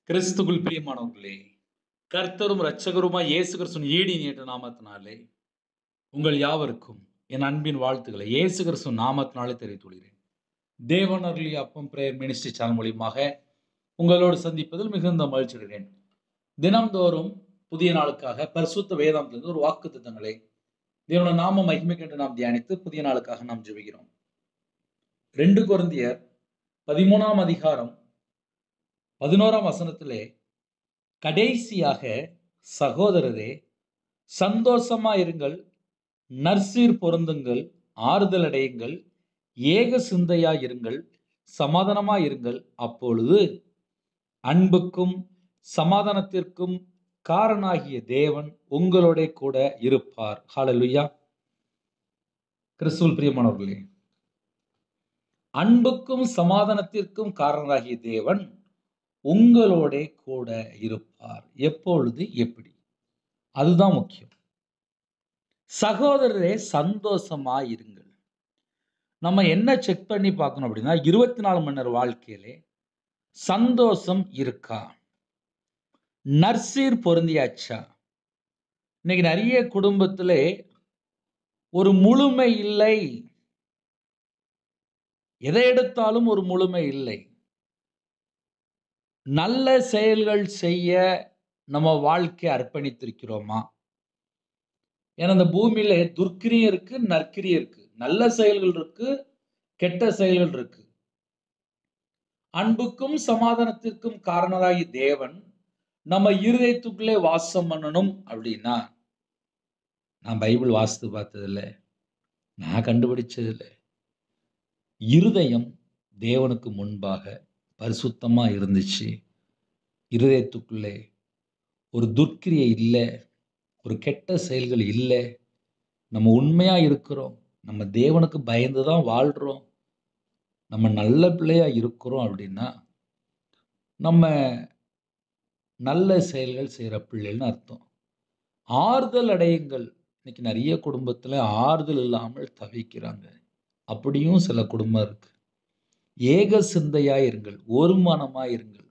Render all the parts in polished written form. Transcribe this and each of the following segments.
கிறிஸ்துக்குள் பிரியமானவர்களே, கர்த்தரும் இரட்சகருமாய் இயேசு கிறிஸ்துவின் ஈடு இணையற்ற நாமத்தினாலே உங்கள் யாவருக்கும் என் அன்பின் வாழ்த்துக்களை இயேசு கிறிஸ்துவின் நாமத்தினாலே தெரிவித்துக் கொள்கிறேன். தேவன் அருளிய அப்பம் பிரேயர் மினிஸ்ட்ரி சேனல் மூலியமாக உங்களோடு சந்திப்பதில் மிகுந்த மகிழ்ச்சி அடைகிறேன். தினம்தோறும் புதிய நாளுக்காக பரிசுத்த வேதாந்தத்திலிருந்து ஒரு வாக்குத்தத்தங்களை தேவனுடைய நாம மகிமைக்கென்று நாம் தியானித்து புதிய நாளுக்காக நாம் ஜெபிக்கிறோம். 2 கொரிந்தியர் 13ஆம் அதிகாரம் 11ஆம் வசனத்திலே, கடைசியாக சகோதரரே, சந்தோஷமாயிருங்கள், நற்சீர் பொருந்துங்கள், ஆறுதல் அடையுங்கள், ஏக சிந்தையாயிருங்கள், சமாதானமாயிருங்கள். அப்பொழுது அன்புக்கும் சமாதானத்திற்கும் காரணாகிய தேவன் உங்களோட கூட இருப்பார். ஹல்லேலூயா. கிறிஸ்துவில் பிரியமானவர்களே, அன்புக்கும் சமாதானத்திற்கும் காரணராகிய தேவன் உங்களோட கூட இருப்பார். எப்பொழுது, எப்படி? அதுதான் முக்கியம். சகோதரரே, சந்தோஷமா இருங்கள். நம்ம என்ன செக் பண்ணி பார்க்கணும் அப்படின்னா, 24 மணி நேர வாழ்க்கையிலே சந்தோஷம் இருக்கா? நற்சீர் பொருந்தியாச்சா? இன்னைக்கு நிறைய குடும்பத்திலே ஒரு முழுமை இல்லை. எதை எடுத்தாலும் ஒரு முழுமை இல்லை. நல்ல செயல்கள் செய்ய நம்ம வாழ்க்கை அர்ப்பணித்திருக்கிறோமா? ஏன்னா இந்த பூமியில துர்க்கிரியம் இருக்கு, நற்கிரியம் இருக்கு. நல்ல செயல்கள் இருக்கு, கெட்ட செயல்கள் இருக்கு. அன்புக்கும் சமாதானத்திற்கும் காரணராகி தேவன் நம்ம இருதயத்துக்குள்ளே வாசம் பண்ணணும் அப்படின்னா, நான் பைபிள் வாசித்து பார்த்ததில்ல, நான் கண்டுபிடிச்சதில்லை. இருதயம் தேவனுக்கு முன்பாக பரிசுத்தமா இருந்துச்சு. இருதயத்துக்குள்ளே ஒரு துர்க்கிரியை இல்லை, ஒரு கெட்ட செயல்கள் இல்லை, நம்ம உண்மையா இருக்கிறோம், நம்ம தேவனுக்கு பயந்து தான் வாழ்றோம், நம்ம நல்ல பிள்ளையா இருக்கிறோம் அப்படின்னா, நம்ம நல்ல செயல்கள் செய்கிற பிள்ளைன்னு அர்த்தம். ஆறுதல் அடையுங்கள். இன்னைக்கு நிறைய குடும்பத்தில் ஆறுதல் இல்லாமல் தவிக்கிறாங்க. அப்படியும் சில குடும்பம் இருக்கு. ஏக சிந்தையாக இருங்கள், ஒரு மனமாக இருங்கள்.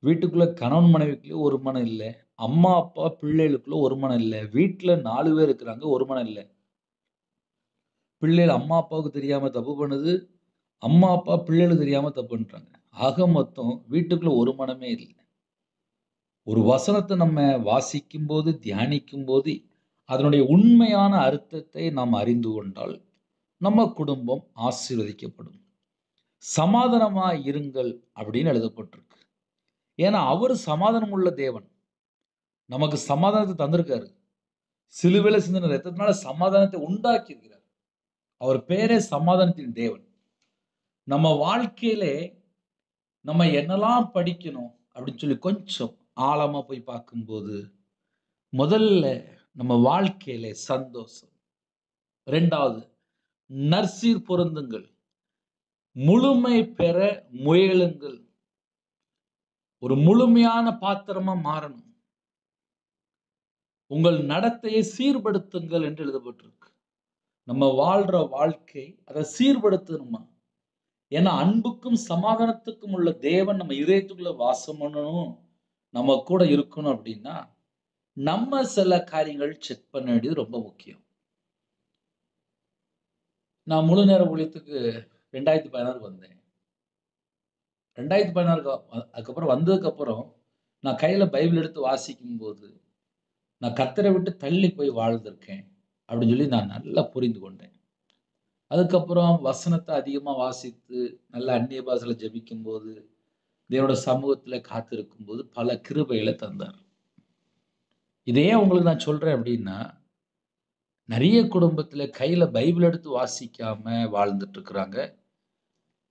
வீட்டுக்குள்ள கணவன் மனைவிக்குள்ளே ஒரு மனம் இல்லை, அம்மா அப்பா பிள்ளைகளுக்குள்ள ஒரு மனம் இல்லை, வீட்டில் 4 பேர் இருக்கிறாங்க, ஒரு மனம் இல்லை. பிள்ளைகள் அம்மா அப்பாவுக்கு தெரியாம தப்பு பண்ணுது, அம்மா அப்பா பிள்ளைகளுக்கு தெரியாம தப்பு பண்றாங்க. ஆக மொத்தம் வீட்டுக்குள்ள ஒரு மனமே இல்லை. ஒரு வசனத்தை நம்ம வாசிக்கும் போது, தியானிக்கும் போது, அதனுடைய உண்மையான அர்த்தத்தை நாம் அறிந்து கொண்டால் நம்ம குடும்பம் ஆசீர்வதிக்கப்படும். சமாதானமா இருங்கள் அப்படின்னு எழுதப்பட்டிருக்கு. ஏன்னா அவர் சமாதானம் உள்ள தேவன். நமக்கு சமாதானத்தை தந்திருக்காரு. சிலுவையில சிந்தின ரத்தத்தினால சமாதானத்தை உண்டாக்கி இருக்கிறார். அவர் பேரே சமாதானத்தின் தேவன். நம்ம வாழ்க்கையிலே நம்ம என்னெல்லாம் படிக்கணும் அப்படின்னு சொல்லி கொஞ்சம் ஆழமா போய் பார்க்கும்போது, முதல்ல நம்ம வாழ்க்கையிலே சந்தோஷம். 2வது நற்சீர் பொருந்துங்கள், முழுமை பெற முயலுங்கள். ஒரு முழுமையான பாத்திரமா மாறணும். உங்கள் நடத்தையை சீர்படுத்துங்கள் என்று எழுதப்பட்டிருக்கு. நம்ம வாழ்ற வாழ்க்கை அதை சீர்படுத்தணுமா? ஏன்னா அன்புக்கும் சமாதானத்துக்கும் உள்ள தேவன் நம்ம இதயத்துக்குள்ள வாசம் பண்ணணும், நம்ம கூட இருக்கணும் அப்படின்னா, நம்ம சில காரியங்கள் செக் பண்ண வேண்டியது ரொம்ப முக்கியம். நான் முழு நேர ஊழியத்துக்கு 2016 வந்தேன். 2016 அதுக்கப்புறம் வந்ததுக்கப்புறம் நான் கையில பைபிள் எடுத்து வாசிக்கும் போது, நான் கர்த்தரை விட்டு தள்ளி போய் வாழ்ந்திருக்கேன் அப்படின்னு சொல்லி நான் நல்லா புரிந்து கொண்டேன். அதுக்கப்புறம் வசனத்தை அதிகமா வாசித்து நல்ல அந்நிய பாஷையில ஜெபிக்கும் போது, தேவனோட சமூகத்துல காத்திருக்கும் போது பல கிருபைகளை தந்தார். இதே உங்களுக்கு நான் சொல்றேன் அப்படின்னா, நிறைய குடும்பத்துல கையில பைபிள் எடுத்து வாசிக்காம வாழ்ந்துட்டு இருக்கிறாங்க.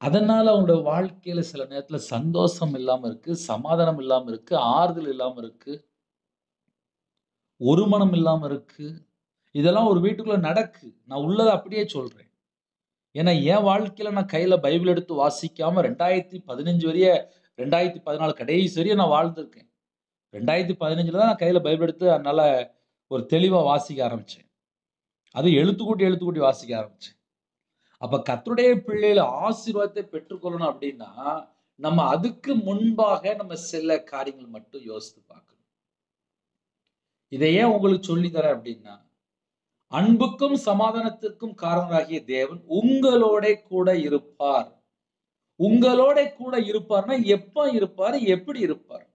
அதனால அவங்களோட வாழ்க்கையில சில நேரத்துல சந்தோஷம் இல்லாம இருக்கு, சமாதானம் இல்லாம இருக்கு, ஆறுதல் இல்லாம இருக்கு, ஒரு மனம் இல்லாம இருக்கு. இதெல்லாம் ஒரு வீட்டுக்குள்ள நடக்கு. நான் உள்ளதை அப்படியே சொல்றேன். ஏன்னா என் வாழ்க்கையில நான் கையில பைபிள் எடுத்து வாசிக்காம 2015 வரைய 2014 கடைசி வரையும் நான் வாழ்ந்திருக்கேன். 2015ல தான் நான் கையில பைபிள் எடுத்து அதனால ஒரு தெளிவா வாசிக்க ஆரம்பிச்சேன். அது எழுத்துக்கூட்டி வாசிக்க ஆரம்பிச்சேன். அப்ப கர்த்தருடைய பிள்ளைகள் ஆசீர்வாதத்தை பெற்றுக்கொள்ளணும் அப்படின்னா, நம்ம அதுக்கு முன்பாக நம்ம சில காரியங்கள் மட்டும் யோசித்து பார்க்கணும். இதை ஏன் உங்களுக்கு சொல்லி தரேன் அப்படின்னா, அன்புக்கும் சமாதானத்திற்கும் காரணராகிய தேவன் உங்களோட கூட இருப்பார். உங்களோட கூட இருப்பார்னா எப்ப இருப்பார், எப்படி இருப்பார்?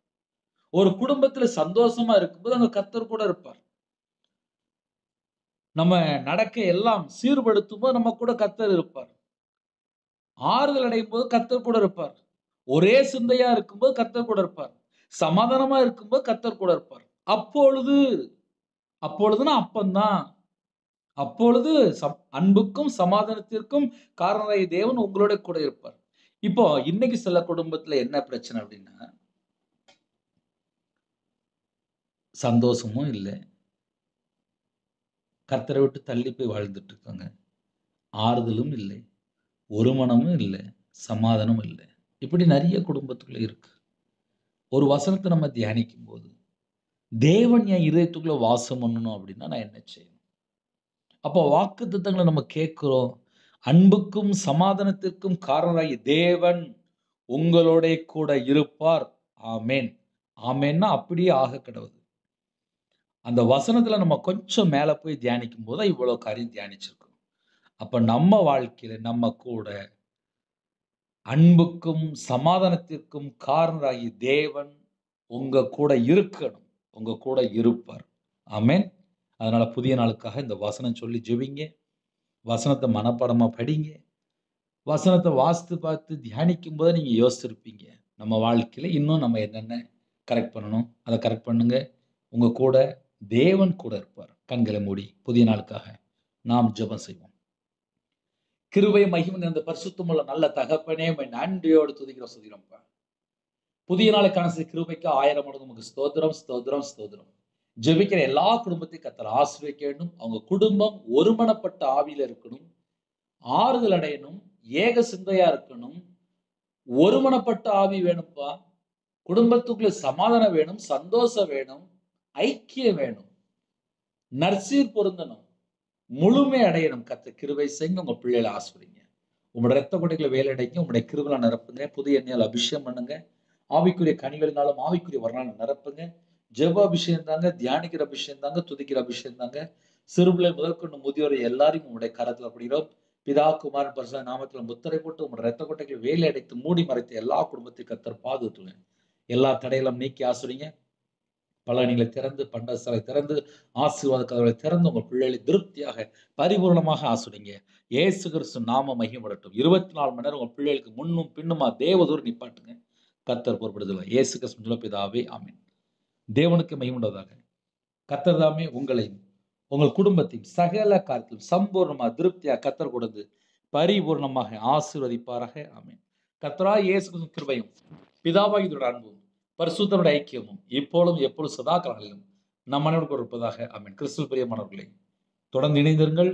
ஒரு குடும்பத்துல சந்தோஷமா இருக்கும்போது அங்க கர்த்தர் கூட இருப்பார். நம்ம நடக்க எல்லாம் சீர்படுத்தும் போது நம்ம கூட கர்த்தர் இருப்பார். ஆறுதல் அடையும் போது கர்த்தர் கூட இருப்பார். ஒரே சிந்தையா இருக்கும்போது கர்த்தர் கூட இருப்பார். சமாதானமா இருக்கும்போது கர்த்தர் கூட இருப்பார். அப்பொழுதுனா அப்பந்தான். அப்பொழுது அன்புக்கும் சமாதானத்திற்கும் காரணராகிய தேவன் உங்களோட கூட இருப்பார். இப்போ இன்னைக்கு சில குடும்பத்துல என்ன பிரச்சனை அப்படின்னா, சந்தோஷமும் இல்லை, கர்த்தரை விட்டு தள்ளி போய் வாழ்ந்துட்டு இருக்காங்க. ஆறுதலும் இல்லை, ஒரு மனமும் இல்லை, சமாதானமும் இல்லை. இப்படி நிறைய குடும்பத்துக்குள்ள இருக்கு. ஒரு வசனத்தை நம்ம தியானிக்கும் போது தேவன் என் இதயத்துக்குள்ள வாசம் பண்ணணும் அப்படின்னா நான் என்ன செய்யணும்? அப்போ வாக்குத்தத்தங்களை நம்ம கேட்கிறோம். அன்புக்கும் சமாதானத்திற்கும் காரணராகிய தேவன் உங்களோட கூட இருப்பார். ஆமென். ஆமென்னா அப்படியே ஆக கடவுது. அந்த வசனத்துல நம்ம கொஞ்சம் மேல போய் தியானிக்கும் போது இவ்வளவு காரியம் தியானிச்சிருக்கோம். அப்ப நம்ம வாழ்க்கையில நம்ம கூட அன்புக்கும் சமாதானத்திற்கும் காரணராகிய தேவன் உங்க கூட இருக்கணும். உங்க கூட இருப்பார். ஆமென். அதனால புதிய நாளுக்காக இந்த வசனம் சொல்லி ஜெபிங்க. வசனத்தை மனப்பாடமா படிங்க. வசனத்தை வாசித்து பார்த்து தியானிக்கும் போது நீங்க யோசிச்சிருப்பீங்க, நம்ம வாழ்க்கையில இன்னும் நம்ம என்னென்ன கரெக்ட் பண்ணணும், அதை கரெக்ட் பண்ணுங்க. உங்க கூட தேவன் கூட இருப்பார். கண்களை மூடி புதிய நாளுக்காக நாம் ஜெபம் செய்வோம். கிருபை மகிமை நிறைந்த பரிசுத்தமுள்ள நல்ல தகப்பனே, நன்றியோடு துதிக்கிறோம்ப்பா. புதிய நாளுக்கான கிருபைக்கு 1000 மடங்கு உங்களுக்கு ஸ்தோத்திரம், ஸ்தோத்திரம், ஸ்தோத்திரம். ஜெபிக்கிற எல்லா குடும்பத்தையும் கர்த்தர் ஆசீர்வதிக்க வேண்டும். அவங்க குடும்பம் ஒருமனப்பட்ட ஆவியில இருக்கணும், ஆறுதல் அடையணும், ஏக சிந்தையா இருக்கணும். ஒருமனப்பட்ட ஆவி வேணும்ப்பா. குடும்பத்துக்குள்ள சமாதானம் வேணும், சந்தோஷம் வேணும், ஐக்கியம் வேணும், நற்சீர் பொருந்தணும், முழுமை அடையணும். கர்த்தர் கிருபை செய்யுங்க. உங்க பிள்ளைகளை ஆசீர்வதிங்க. உங்களுடைய ரத்த கொடைகளை வேலையடைங்க. உங்களுடைய கிருபையால நிரப்புங்க. புதிய எண்ணெயால் அபிஷேகம் பண்ணுங்க. ஆவிக்குரிய கனிகளினாலும் ஆவிக்குரிய வரனாலும் நிரப்புங்க. ஜெப அபிஷேகம் தாங்க, தியானிக்கிற அபிஷேகம் தாங்க, துதிக்கிற அபிஷேகம் தாங்க. சிறுபிள்ளை முதற்கொண்டு முதியோரை எல்லாரையும் உங்களுடைய கரத்துல அப்படிங்கிறோம். பிதா குமாரன் பரிசுத்த நாமத்துல முத்திரை போட்டு உங்களுடைய ரத்த கொட்டைகளை வேலை அடைத்து மூடி மறைத்து எல்லா குடும்பத்தையும் கர்த்தர் பாதுகாத்துங்க. எல்லா தடைகளும் நீக்கி ஆசிரியங்க. பலனிகளை திறந்து, பண்டசாலை திறந்து, ஆசீர்வாத கதவுகளை திறந்து உங்கள் பிள்ளைகளை திருப்தியாக பரிபூர்ணமாக ஆசிரியங்க. இயேசு கிறிஸ்து நாம மகிமைப்படட்டும். 24 மணி நேரம் உங்கள் பிள்ளைகளுக்கு முன்னும் பின்னுமா தேவதூர் நிப்பாட்டுங்க. கர்த்தர் பொறுப்படுதல. இயேசு கிறிஸ்து பிதாவே ஆமென். தேவனுக்கு மகிமையுண்டதாக. கர்த்தர் தாமே உங்களையும் உங்கள் குடும்பத்தையும் சகல காரியத்திலும் சம்பூர்ணமாக திருப்தியாக கர்த்தர் கொடுத்து பரிபூர்ணமாக ஆசீர்வதிப்பாராக. ஆமென். கர்த்தராகிய இயேசு கிறிஸ்துவின் கிருபையும் பிதாவாகிய அன்பும் பரிசுத்தருடைய ஐக்கியமும் இப்பொழுதும் எப்பொழுதும் சதா காலங்களிலும் நம் அனைவருக்கும் இருப்பதாக. ஆமென். கிறிஸ்துவில் பிரியமானவர்களே, தொடர்ந்து இணைந்திருங்கள்.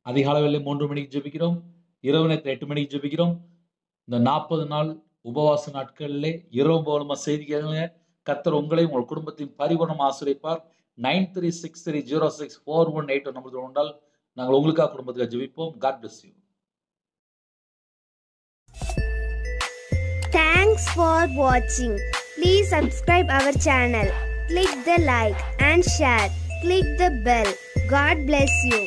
அதிகாலையில் 3 மணிக்கு ஜெபிக்கிறோம், இரவு நேரத்தில் 8 மணிக்கு ஜெபிக்கிறோம். இந்த 40 நாள் உபவாச நாட்களிலே இரவு மூலமா செய்திகளுங்க. கர்த்தர் உங்களையும் உங்கள் குடும்பத்தையும் பரிபூர்ணமாக ஆசீர்வதிப்பார். 9363064181 நம்பர் உண்டால் நாங்கள் உங்களுக்காக குடும்பத்துக்காக ஜெபிப்போம். God bless you. Thanks for watching. Please subscribe our channel. Click the like and share. Click the bell. God bless you.